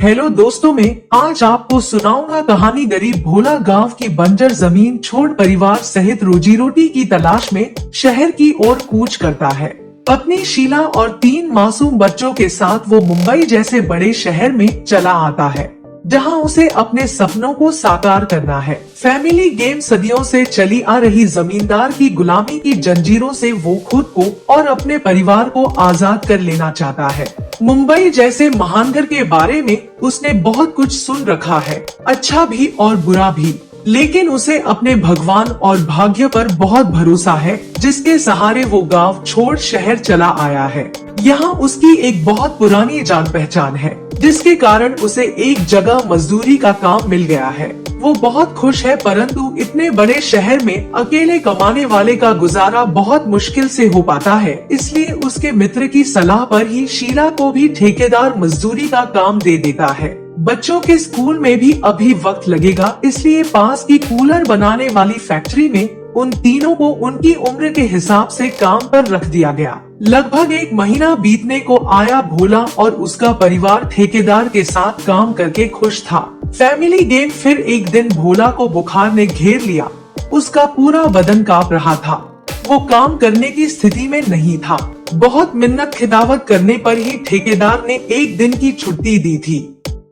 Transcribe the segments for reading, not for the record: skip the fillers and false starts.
Hello दोस्तों, मैं आज आपको सुनाऊंगा कहानी गरीब भोला गांव की बंजर जमीन छोड़ परिवार सहित रोजी रोटी की तलाश में शहर की ओर कूच करता है। पत्नी शीला और 3 मासूम बच्चों के साथ वो मुंबई जैसे बड़े शहर में चला आता है, जहां उसे अपने सपनों को साकार करना है। फैमिली गेम सदियों से चली आ रही जमींदार की गुलामी की जंजीरों से वो खुद को और अपने परिवार को आजाद कर लेना चाहता है। मुंबई जैसे महानगर के बारे में उसने बहुत कुछ सुन रखा है, अच्छा भी और बुरा भी, लेकिन उसे अपने भगवान और भाग्य पर बहुत भरोसा है, जिसके सहारे वो गांव छोड़ शहर चला आया है। यहाँ उसकी एक बहुत पुरानी जान पहचान है, जिसके कारण उसे एक जगह मजदूरी का काम मिल गया है। वो बहुत खुश है, परंतु इतने बड़े शहर में अकेले कमाने वाले का गुजारा बहुत मुश्किल से हो पाता है। इसलिए उसके मित्र की सलाह पर ही शीला को भी ठेकेदार मजदूरी का काम दे देता है। बच्चों के स्कूल में भी अभी वक्त लगेगा, इसलिए पास की कूलर बनाने वाली फैक्ट्री में उन तीनों को उनकी उम्र के हिसाब से काम पर रख दिया गया। लगभग 1 महीना बीतने को आया। भोला और उसका परिवार ठेकेदार के साथ काम करके खुश था। फैमिली गेम फिर एक दिन भोला को बुखार ने घेर लिया। उसका पूरा बदन कांप रहा था। वो काम करने की स्थिति में नहीं था। बहुत मिन्नत खिदावत करने पर ही ठेकेदार ने 1 दिन की छुट्टी दी थी,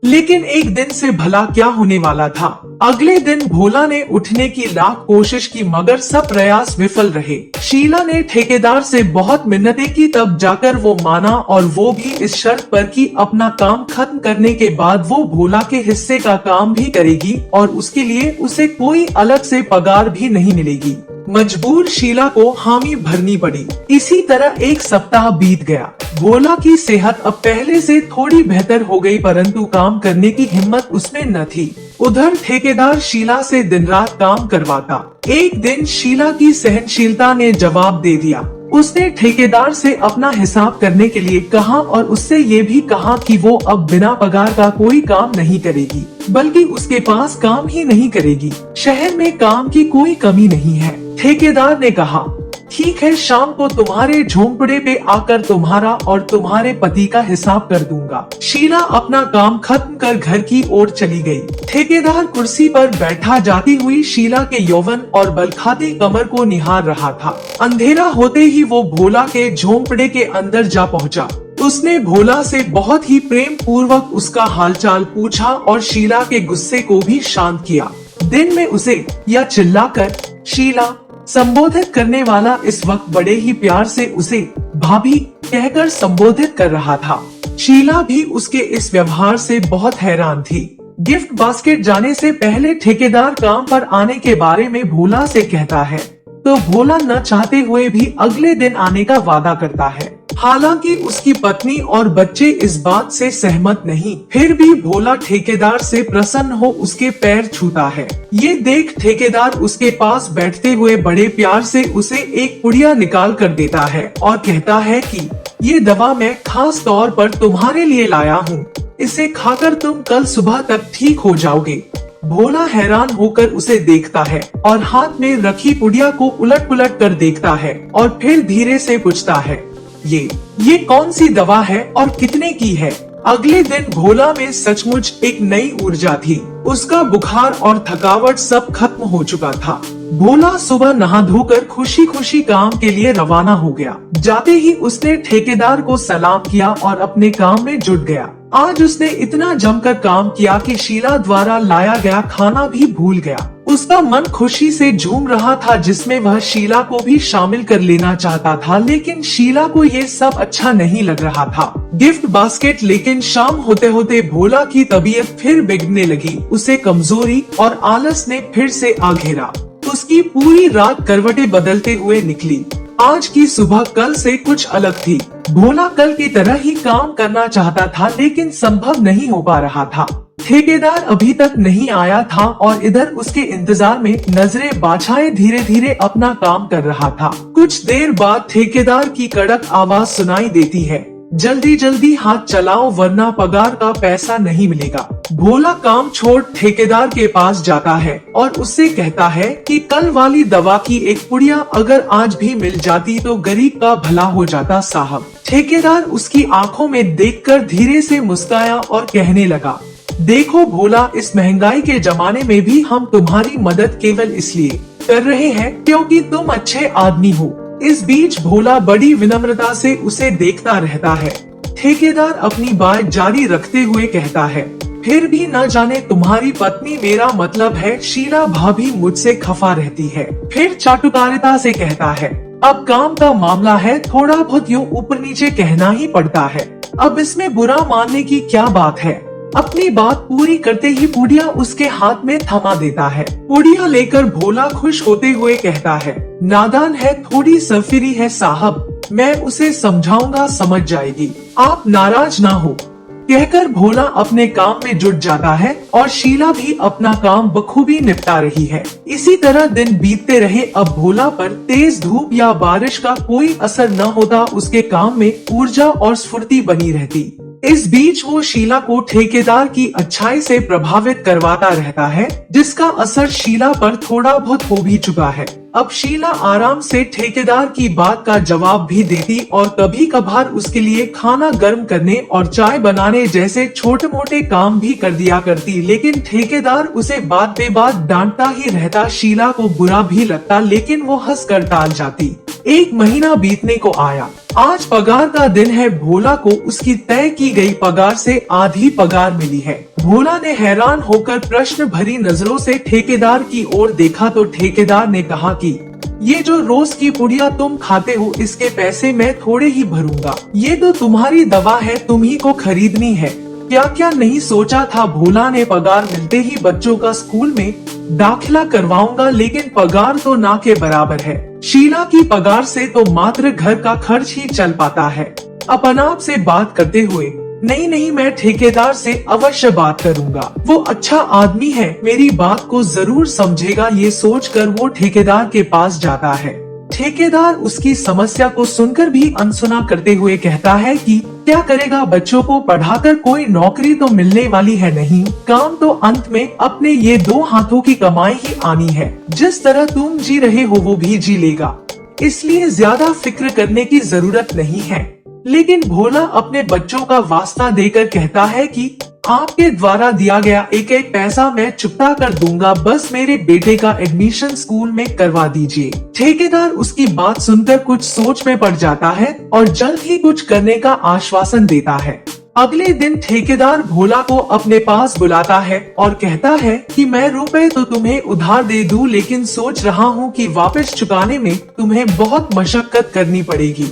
लेकिन 1 दिन से भला क्या होने वाला था। अगले दिन भोला ने उठने की लाख कोशिश की, मगर सब प्रयास विफल रहे। शीला ने ठेकेदार से बहुत मिन्नतें की, तब जाकर वो माना, और वो भी इस शर्त पर कि अपना काम खत्म करने के बाद वो भोला के हिस्से का काम भी करेगी और उसके लिए उसे कोई अलग से पगार भी नहीं मिलेगी। मजबूर शीला को हामी भरनी पड़ी। इसी तरह 1 सप्ताह बीत गया। भोला की सेहत अब पहले से थोड़ी बेहतर हो गई, परंतु काम करने की हिम्मत उसमें न थी। उधर ठेकेदार शीला से दिन रात काम करवाता। एक दिन शीला की सहनशीलता ने जवाब दे दिया। उसने ठेकेदार से अपना हिसाब करने के लिए कहा और उससे ये भी कहा कि वो अब बिना पगार का कोई काम नहीं करेगी, बल्कि उसके पास काम ही नहीं करेगी। शहर में काम की कोई कमी नहीं है। ठेकेदार ने कहा, ठीक है, शाम को तुम्हारे झोंपड़े पे आकर तुम्हारा और तुम्हारे पति का हिसाब कर दूंगा। शीला अपना काम खत्म कर घर की ओर चली गई। ठेकेदार कुर्सी पर बैठा जाती हुई शीला के यौवन और बलखाती कमर को निहार रहा था। अंधेरा होते ही वो भोला के झोंपड़े के अंदर जा पहुंचा। उसने भोला से बहुत ही प्रेम पूर्वक उसका हालचाल पूछा और शीला के गुस्से को भी शांत किया। दिन में उसे या चिल्लाकर शीला संबोधित करने वाला इस वक्त बड़े ही प्यार से उसे भाभी कहकर संबोधित कर रहा था। शीला भी उसके इस व्यवहार से बहुत हैरान थी। गिफ्ट बास्केट जाने से पहले ठेकेदार काम पर आने के बारे में भोला से कहता है, तो भोला न चाहते हुए भी अगले दिन आने का वादा करता है। हालांकि उसकी पत्नी और बच्चे इस बात से सहमत नहीं, फिर भी भोला ठेकेदार से प्रसन्न हो उसके पैर छूता है। ये देख ठेकेदार उसके पास बैठते हुए बड़े प्यार से उसे एक पुड़िया निकाल कर देता है और कहता है कि ये दवा मैं खास तौर पर तुम्हारे लिए लाया हूँ। इसे खाकर तुम कल सुबह तक ठीक हो जाओगे। भोला हैरान होकर उसे देखता है और हाथ में रखी पुड़िया को उलट पुलट कर देखता है और फिर धीरे से पूछता है, ये कौन सी दवा है और कितने की है? अगले दिन भोला में सचमुच एक नई ऊर्जा थी। उसका बुखार और थकावट सब खत्म हो चुका था। भोला सुबह नहा धोकर खुशी खुशी काम के लिए रवाना हो गया। जाते ही उसने ठेकेदार को सलाम किया और अपने काम में जुट गया। आज उसने इतना जमकर काम किया कि शीला द्वारा लाया गया खाना भी भूल गया। उसका मन खुशी से झूम रहा था, जिसमें वह शीला को भी शामिल कर लेना चाहता था, लेकिन शीला को ये सब अच्छा नहीं लग रहा था। गिफ्ट बास्केट, लेकिन शाम होते होते भोला की तबीयत फिर बिगड़ने लगी। उसे कमजोरी और आलस ने फिर से आ घेरा। उसकी पूरी रात करवटें बदलते हुए निकली। आज की सुबह कल से कुछ अलग थी। भोला कल की तरह ही काम करना चाहता था, लेकिन संभव नहीं हो पा रहा था। ठेकेदार अभी तक नहीं आया था और इधर उसके इंतजार में नजरें बाछाए धीरे धीरे अपना काम कर रहा था। कुछ देर बाद ठेकेदार की कड़क आवाज सुनाई देती है, जल्दी जल्दी हाथ चलाओ वरना पगार का पैसा नहीं मिलेगा। भोला काम छोड़ ठेकेदार के पास जाता है और उससे कहता है कि कल वाली दवा की एक पुड़िया अगर आज भी मिल जाती तो गरीब का भला हो जाता साहब। ठेकेदार उसकी आंखों में देखकर धीरे से मुस्कुराया और कहने लगा, देखो भोला, इस महंगाई के जमाने में भी हम तुम्हारी मदद केवल इसलिए कर रहे हैं क्योंकि तुम अच्छे आदमी हो। इस बीच भोला बड़ी विनम्रता से उसे देखता रहता है। ठेकेदार अपनी बात जारी रखते हुए कहता है, फिर भी न जाने तुम्हारी पत्नी, मेरा मतलब है शीला भाभी, मुझसे खफा रहती है। फिर चाटुकारिता से कहता है, अब काम का मामला है, थोड़ा बहुत यूँ ऊपर नीचे कहना ही पड़ता है, अब इसमें बुरा मानने की क्या बात है। अपनी बात पूरी करते ही पुड़िया उसके हाथ में थमा देता है। पुड़िया लेकर भोला खुश होते हुए कहता है, नादान है, थोड़ी सरफिरी है साहब, मैं उसे समझाऊंगा, समझ जाएगी, आप नाराज ना हो। कहकर भोला अपने काम में जुट जाता है और शीला भी अपना काम बखूबी निपटा रही है। इसी तरह दिन बीतते रहे। अब भोला पर तेज धूप या बारिश का कोई असर न होता, उसके काम में ऊर्जा और स्फूर्ति बनी रहती। इस बीच वो शीला को ठेकेदार की अच्छाई से प्रभावित करवाता रहता है, जिसका असर शीला पर थोड़ा बहुत हो भी चुका है। अब शीला आराम से ठेकेदार की बात का जवाब भी देती और कभी कभार उसके लिए खाना गर्म करने और चाय बनाने जैसे छोटे मोटे काम भी कर दिया करती, लेकिन ठेकेदार उसे बात पे बात डांटता ही रहता। शीला को बुरा भी लगता, लेकिन वो हंस कर टाल जाती। एक महीना बीतने को आया। आज पगार का दिन है। भोला को उसकी तय की गई पगार से आधी पगार मिली है। भोला ने हैरान होकर प्रश्न भरी नजरों से ठेकेदार की ओर देखा तो ठेकेदार ने कहा कि ये जो रोज की पुड़िया तुम खाते हो, इसके पैसे मैं थोड़े ही भरूंगा। ये तो तुम्हारी दवा है, तुम ही को खरीदनी है। क्या क्या नहीं सोचा था। भोला ने पगार मिलते ही बच्चों का स्कूल में दाखिला करवाऊंगा, लेकिन पगार तो ना के बराबर है। शीला की पगार से तो मात्र घर का खर्च ही चल पाता है। अपना आप से बात करते हुए, नहीं नहीं, मैं ठेकेदार से अवश्य बात करूंगा, वो अच्छा आदमी है, मेरी बात को जरूर समझेगा। ये सोचकर वो ठेकेदार के पास जाता है। ठेकेदार उसकी समस्या को सुनकर भी अनसुना करते हुए कहता है कि क्या करेगा, बच्चों को पढ़ाकर कोई नौकरी तो मिलने वाली है नहीं, काम तो अंत में अपने ये दो हाथों की कमाई ही आनी है। जिस तरह तुम जी रहे हो वो भी जी लेगा, इसलिए ज्यादा फिक्र करने की जरूरत नहीं है। लेकिन भोला अपने बच्चों का वास्ता देकर कहता है कि आपके द्वारा दिया गया एक एक पैसा मैं चुकता कर दूंगा, बस मेरे बेटे का एडमिशन स्कूल में करवा दीजिए। ठेकेदार उसकी बात सुनकर कुछ सोच में पड़ जाता है और जल्द ही कुछ करने का आश्वासन देता है। अगले दिन ठेकेदार भोला को अपने पास बुलाता है और कहता है कि मैं रुपए तो तुम्हें उधार दे दूं, लेकिन सोच रहा हूं कि वापस चुकाने में तुम्हें बहुत मशक्कत करनी पड़ेगी।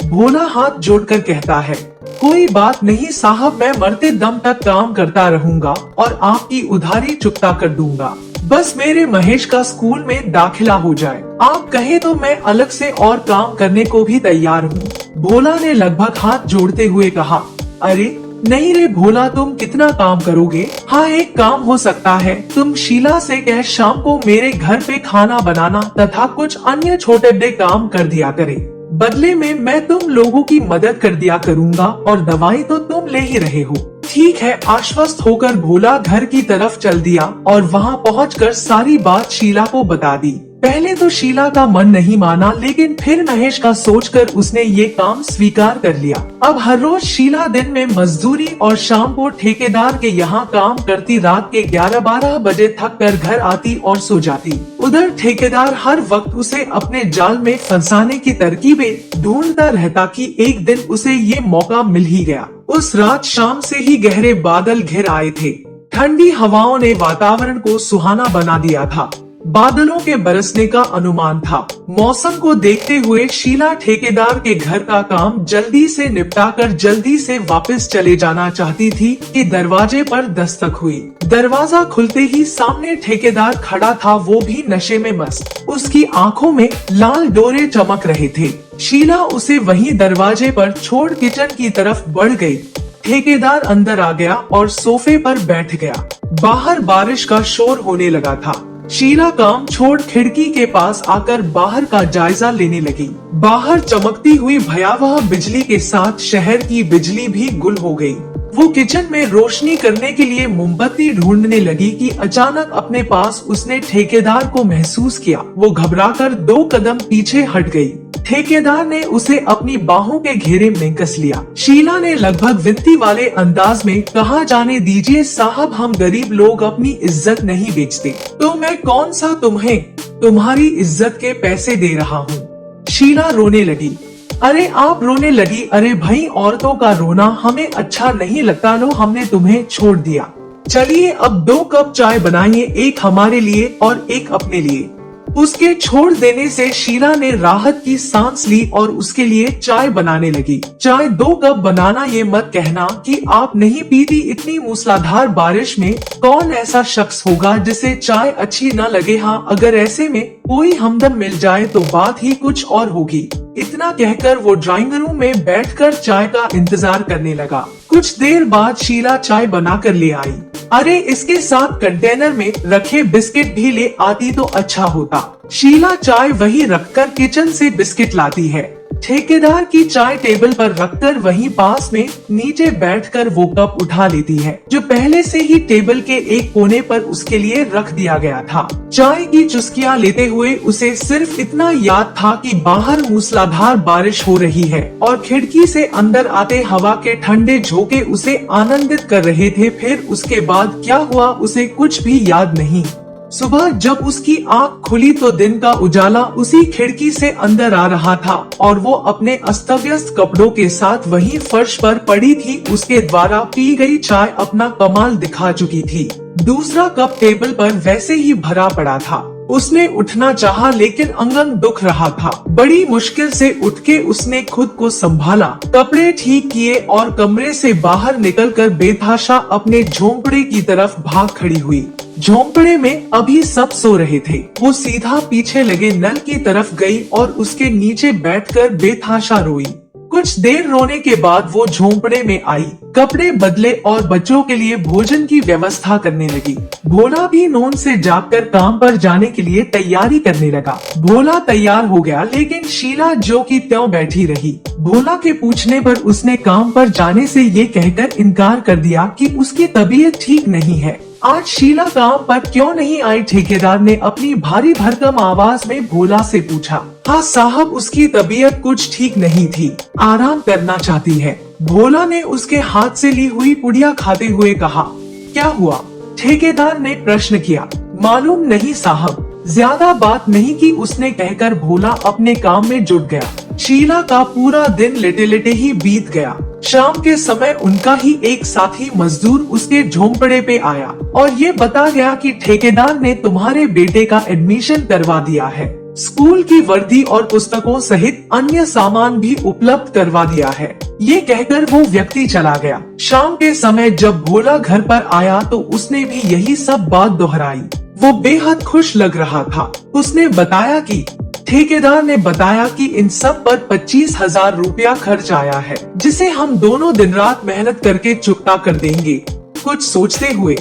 भोला हाथ जोड़कर कहता है, कोई बात नहीं साहब, मैं मरते दम तक काम करता रहूंगा और आपकी उधारी चुकता कर दूंगा। बस मेरे महेश का स्कूल में दाखिला हो जाए, आप कहे तो मैं अलग से और काम करने को भी तैयार हूँ। भोला ने लगभग हाथ जोड़ते हुए कहा, अरे नहीं रे भोला, तुम कितना काम करोगे। हाँ, एक काम हो सकता है, तुम शीला से कह शाम को मेरे घर पे खाना बनाना तथा कुछ अन्य छोटे बड़े काम कर दिया करे। बदले में मैं तुम लोगों की मदद कर दिया करूंगा और दवाई तो तुम ले ही रहे हो। ठीक है। आश्वस्त होकर भोला घर की तरफ चल दिया और वहां पहुंचकर सारी बात शीला को बता दी। पहले तो शीला का मन नहीं माना, लेकिन फिर महेश का सोचकर उसने ये काम स्वीकार कर लिया। अब हर रोज शीला दिन में मजदूरी और शाम को ठेकेदार के यहाँ काम करती, रात के 11-12 बजे थक कर घर आती और सो जाती। उधर ठेकेदार हर वक्त उसे अपने जाल में फंसाने की तरकीबें ढूंढता रहता कि एक दिन उसे ये मौका मिल ही गया। उस रात शाम से ही गहरे बादल घिर आए थे। ठंडी हवाओं ने वातावरण को सुहाना बना दिया था। बादलों के बरसने का अनुमान था। मौसम को देखते हुए शीला ठेकेदार के घर का काम जल्दी से निपटाकर जल्दी से वापस चले जाना चाहती थी कि दरवाजे पर दस्तक हुई। दरवाजा खुलते ही सामने ठेकेदार खड़ा था, वो भी नशे में मस्त। उसकी आंखों में लाल डोरे चमक रहे थे। शीला उसे वहीं दरवाजे पर छोड़ किचन की तरफ बढ़ गई। ठेकेदार अंदर आ गया और सोफे पर बैठ गया। बाहर बारिश का शोर होने लगा था। शीला काम छोड़ खिड़की के पास आकर बाहर का जायजा लेने लगी। बाहर चमकती हुई भयावह बिजली के साथ शहर की बिजली भी गुल हो गई। वो किचन में रोशनी करने के लिए मोमबत्ती ढूंढने लगी कि अचानक अपने पास उसने ठेकेदार को महसूस किया। वो घबराकर 2 कदम पीछे हट गई। ठेकेदार ने उसे अपनी बाहों के घेरे में कस लिया। शीला ने लगभग विनती वाले अंदाज में कहा, जाने दीजिए साहब, हम गरीब लोग अपनी इज्जत नहीं बेचते। तो मैं कौन सा तुम्हें तुम्हारी इज्जत के पैसे दे रहा हूँ। शीला रोने लगी। अरे आप रोने लगी? अरे भाई, औरतों का रोना हमें अच्छा नहीं लगता। लो, हमने तुम्हें छोड़ दिया। चलिए अब 2 कप चाय बनाइए, एक हमारे लिए और एक अपने लिए। उसके छोड़ देने से शीला ने राहत की सांस ली और उसके लिए चाय बनाने लगी। चाय 2 कप बनाना, ये मत कहना कि आप नहीं पीती। इतनी मूसलाधार बारिश में कौन ऐसा शख्स होगा जिसे चाय अच्छी न लगे। हाँ, अगर ऐसे में कोई हमदम मिल जाए तो बात ही कुछ और होगी। इतना कहकर वो ड्राइंग रूम में बैठकर चाय का इंतजार करने लगा। कुछ देर बाद शीला चाय बनाकर ले आई। अरे इसके साथ कंटेनर में रखे बिस्किट भी ले आती तो अच्छा होता। शीला चाय वहीं रखकर किचन से बिस्किट लाती है। ठेकेदार की चाय टेबल पर रखकर वहीं पास में नीचे बैठकर वो कप उठा लेती है, जो पहले से ही टेबल के एक कोने पर उसके लिए रख दिया गया था। चाय की चुस्कियां लेते हुए उसे सिर्फ इतना याद था कि बाहर मूसलाधार बारिश हो रही है और खिड़की से अंदर आते हवा के ठंडे झोंके उसे आनंदित कर रहे थे। फिर उसके बाद क्या हुआ उसे कुछ भी याद नहीं। सुबह जब उसकी आंख खुली तो दिन का उजाला उसी खिड़की से अंदर आ रहा था और वो अपने अस्तव्यस्त कपड़ों के साथ वहीं फर्श पर पड़ी थी। उसके द्वारा पी गई चाय अपना कमाल दिखा चुकी थी। दूसरा कप टेबल पर वैसे ही भरा पड़ा था। उसने उठना चाहा लेकिन अंगन दुख रहा था। बड़ी मुश्किल से उठ के उसने खुद को संभाला, कपड़े ठीक किए और कमरे से बाहर निकलकर बेतहाशा अपने झोंपड़े की तरफ भाग खड़ी हुई। झोंपड़े में अभी सब सो रहे थे। वो सीधा पीछे लगे नल की तरफ गई और उसके नीचे बैठकर बेतहाशा रोई। कुछ देर रोने के बाद वो झोंपड़े में आई, कपड़े बदले और बच्चों के लिए भोजन की व्यवस्था करने लगी। भोला भी नोन से जाकर काम पर जाने के लिए तैयारी करने लगा। भोला तैयार हो गया लेकिन शीला जो की त्यों बैठी रही। भोला के पूछने पर उसने काम पर जाने से ये कहकर इनकार कर दिया कि उसकी तबीयत ठीक नहीं है। आज शीला काम पर क्यों नहीं आई? ठेकेदार ने अपनी भारी भरकम आवाज में भोला से पूछा। हाँ साहब, उसकी तबीयत कुछ ठीक नहीं थी, आराम करना चाहती है। भोला ने उसके हाथ से ली हुई पुड़िया खाते हुए कहा। क्या हुआ? ठेकेदार ने प्रश्न किया। मालूम नहीं साहब, ज्यादा बात नहीं की, उसने कहकर भोला अपने काम में जुट गया। शीला का पूरा दिन लेटे लेटे ही बीत गया। शाम के समय उनका ही एक साथी मजदूर उसके झोंपड़े पे आया और ये बता गया कि ठेकेदार ने तुम्हारे बेटे का एडमिशन करवा दिया है। स्कूल की वर्दी और पुस्तकों सहित अन्य सामान भी उपलब्ध करवा दिया है। ये कहकर वो व्यक्ति चला गया। शाम के समय जब भोला घर पर आया तो उसने भी यही सब बात दोहराई। वो बेहद खुश लग रहा था। उसने बताया कि ठेकेदार ने बताया कि इन सब पर 25,000 रुपया खर्च आया है, जिसे हम दोनों दिन रात मेहनत करके चुकता कर देंगे। कुछ सोचते हुए,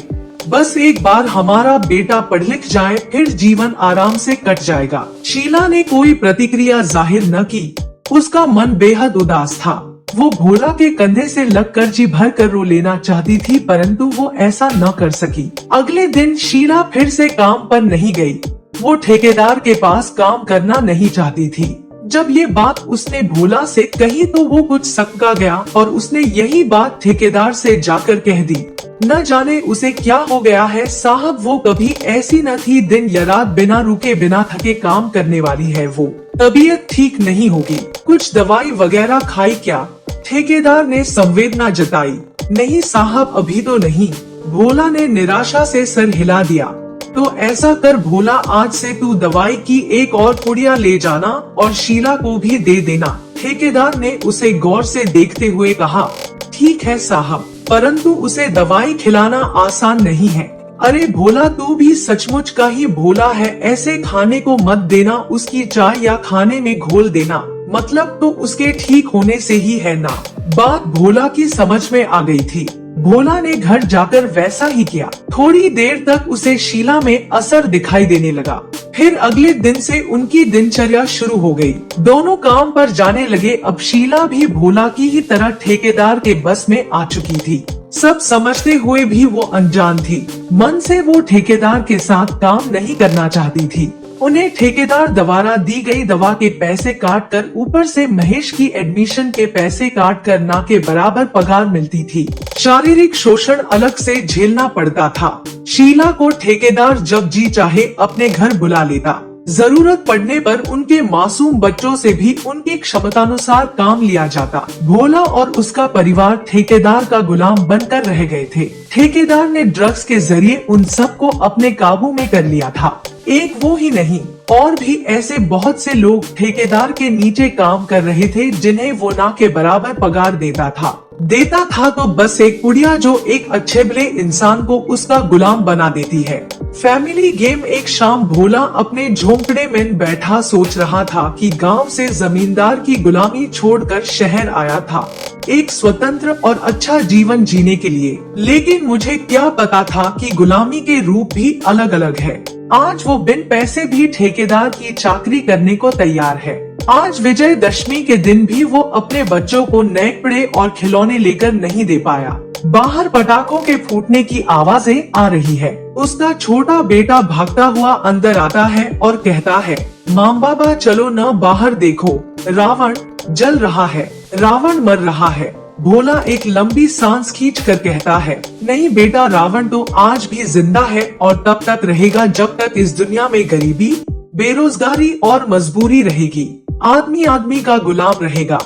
बस एक बार हमारा बेटा पढ़ लिख जाए फिर जीवन आराम से कट जाएगा। शीला ने कोई प्रतिक्रिया जाहिर न की। उसका मन बेहद उदास था। वो भोला के कंधे से लगकर जी भर कर रो लेना चाहती थी, परंतु वो ऐसा न कर सकी। अगले दिन शीला फिर से काम पर नहीं गई। वो ठेकेदार के पास काम करना नहीं चाहती थी। जब ये बात उसने भोला से कही तो वो कुछ सकता गया और उसने यही बात ठेकेदार से जाकर कह दी। न जाने उसे क्या हो गया है साहब, वो कभी ऐसी न थी। दिन या रात बिना रुके बिना थके काम करने वाली है वो। तबीयत ठीक नहीं होगी, कुछ दवाई वगैरह खाई क्या? ठेकेदार ने संवेदना जताई। नहीं साहब, अभी तो नहीं। भोला ने निराशा से सर हिला दिया। तो ऐसा कर भोला, आज से तू दवाई की एक और पुड़िया ले जाना और शीला को भी दे देना। ठेकेदार ने उसे गौर से देखते हुए कहा। ठीक है साहब, परंतु उसे दवाई खिलाना आसान नहीं है। अरे भोला, तू भी सचमुच का ही भोला है। ऐसे खाने को मत देना, उसकी चाय या खाने में घोल देना। मतलब तो उसके ठीक होने से ही है ना। बात भोला की समझ में आ गई थी। भोला ने घर जाकर वैसा ही किया। थोड़ी देर तक उसे शीला में असर दिखाई देने लगा। फिर अगले दिन से उनकी दिनचर्या शुरू हो गई। दोनों काम पर जाने लगे। अब शीला भी भोला की ही तरह ठेकेदार के बस में आ चुकी थी। सब समझते हुए भी वो अनजान थी। मन से वो ठेकेदार के साथ काम नहीं करना चाहती थी। उन्हें ठेकेदार द्वारा दी गई दवा के पैसे काट कर ऊपर से महेश की एडमिशन के पैसे काट कर ना के बराबर पगार मिलती थी। शारीरिक शोषण अलग से झेलना पड़ता था। शीला को ठेकेदार जब जी चाहे अपने घर बुला लेता। जरूरत पड़ने पर उनके मासूम बच्चों से भी उनकी क्षमतानुसार काम लिया जाता। भोला और उसका परिवार ठेकेदार का गुलाम बनकर रह गए थे। ठेकेदार ने ड्रग्स के जरिए उन सबको अपने काबू में कर लिया था। एक वो ही नहीं, और भी ऐसे बहुत से लोग ठेकेदार के नीचे काम कर रहे थे जिन्हें वो ना के बराबर पगार देता था तो बस एक पुड़िया जो एक अच्छे भले इंसान को उसका गुलाम बना देती है। Family game. एक शाम भोला अपने झोंपड़े में बैठा सोच रहा था कि गांव से जमींदार की गुलामी छोड़कर शहर आया था एक स्वतंत्र और अच्छा जीवन जीने के लिए। लेकिन मुझे क्या पता था कि गुलामी के रूप भी अलग अलग है। आज वो बिन पैसे भी ठेकेदार की चाकरी करने को तैयार है। आज विजयदशमी के दिन भी वो अपने बच्चों को नए कपड़े और खिलौने लेकर नहीं दे पाया। बाहर पटाखों के फूटने की आवाजें आ रही है। उसका छोटा बेटा भागता हुआ अंदर आता है और कहता है, माँ बाबा चलो न बाहर देखो, रावण जल रहा है, रावण मर रहा है। भोला एक लंबी सांस खींचकर कहता है, नहीं बेटा, रावण तो आज भी जिंदा है और तब तक रहेगा जब तक इस दुनिया में गरीबी, बेरोजगारी और मजबूरी रहेगी। आदमी आदमी का गुलाम रहेगा,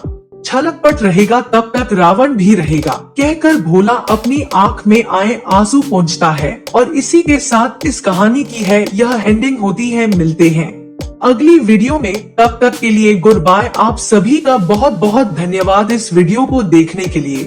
छलकपट रहेगा, तब तक रावण भी रहेगा। कहकर भोला अपनी आंख में आए आंसू पोंछता है। और इसी के साथ इस कहानी की है यह एंडिंग होती है। मिलते हैं अगली वीडियो में, तब तक के लिए गुड बाय। आप सभी का बहुत बहुत धन्यवाद इस वीडियो को देखने के लिए।